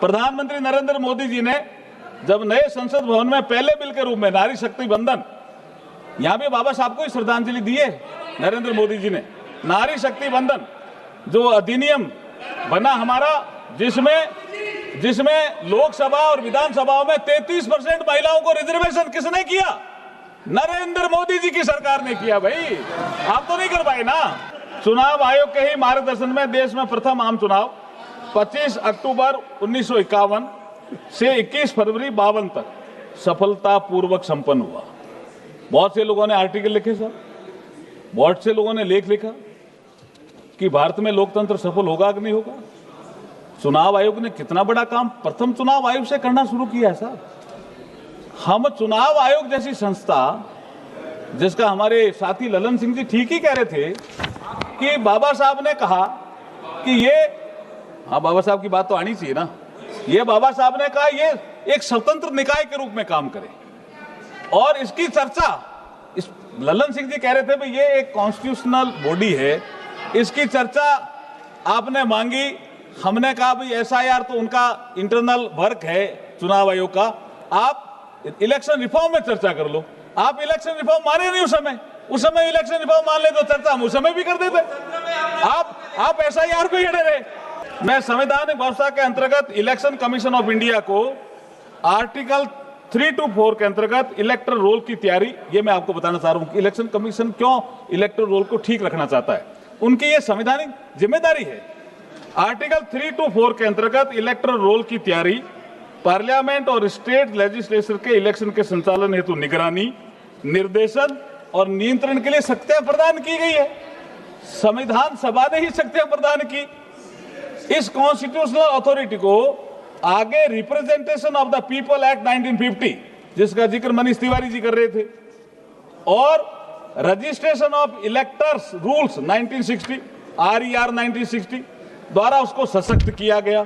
प्रधानमंत्री नरेंद्र मोदी जी ने जब नए संसद भवन में पहले बिल के रूप में नारी शक्ति बंधन, यहां भी बाबा साहब को ही श्रद्धांजलि दी है नरेंद्र मोदी जी ने, नारी शक्ति बंधन जो अधिनियम बना हमारा, जिसमें लोकसभा और विधानसभाओं में 33% महिलाओं को रिजर्वेशन किसने किया? नरेंद्र मोदी जी की सरकार ने किया। भाई आप तो नहीं कर पाए ना। चुनाव आयोग के ही मार्गदर्शन में देश में प्रथम आम चुनाव 25 अक्टूबर 1951 से 21 फरवरी 52 तक सफलतापूर्वक संपन्न हुआ। बहुत से लोगों ने आर्टिकल लिखे सर, बहुत से लोगों ने लेख लिखा कि भारत में लोकतंत्र सफल होगा कि नहीं होगा। चुनाव आयोग ने कितना बड़ा काम प्रथम चुनाव आयोग से करना शुरू किया है सर। हम चुनाव आयोग जैसी संस्था, जिसका हमारे साथी ललन सिंह जी ठीक ही कह रहे थे कि बाबा साहब ने कहा कि ये, हाँ बाबा साहब की बात तो आनी चाहिए ना, ये बाबा साहब ने कहा ये एक स्वतंत्र निकाय के रूप में काम करे और इसकी चर्चा, इस ललन सिंह जी कह रहे थे भाई ये एक कॉन्स्टिट्यूशनल बॉडी है, इसकी चर्चा आपने मांगी, हमने कहा भाई एसआईआर तो उनका इंटरनल वर्क है चुनाव आयोग का, आप इलेक्शन रिफॉर्म में चर्चा कर लो। आप इलेक्शन रिफॉर्म माने नहीं उस समय इलेक्शन रिफॉर्म मान ले तो चर्चा हम उस समय भी कर देते। आप एसआईआर को ही अड़े रहे। मैं संवैधानिक व्यवस्था के अंतर्गत इलेक्शन कमीशन ऑफ इंडिया को आर्टिकल 3 to 4 के अंतर्गत इलेक्टोरल रोल की तैयारी, ये मैं आपको बताना चाह रहा हूं कि इलेक्शन कमीशन क्यों इलेक्टोरल रोल को ठीक रखना चाहता है, उनकी ये संवैधानिक जिम्मेदारी है। आर्टिकल 3 to 4 के अंतर्गत इलेक्टोरल रोल की तैयारी, पार्लियामेंट और स्टेट लेजिस्लेचर के इलेक्शन के संचालन हेतु निगरानी, निर्देशन और नियंत्रण के लिए शक्तियां प्रदान की गई है। संविधान सभा ने ही शक्तियां प्रदान की। इस कॉन्स्टिट्यूशनल अथॉरिटी को आगे representation of the people act 1950, जिसका जिक्र मनीष तिवारी जी कर रहे थे, और registration of electors rules 1960 RER 1960 द्वारा उसको सशक्त किया गया।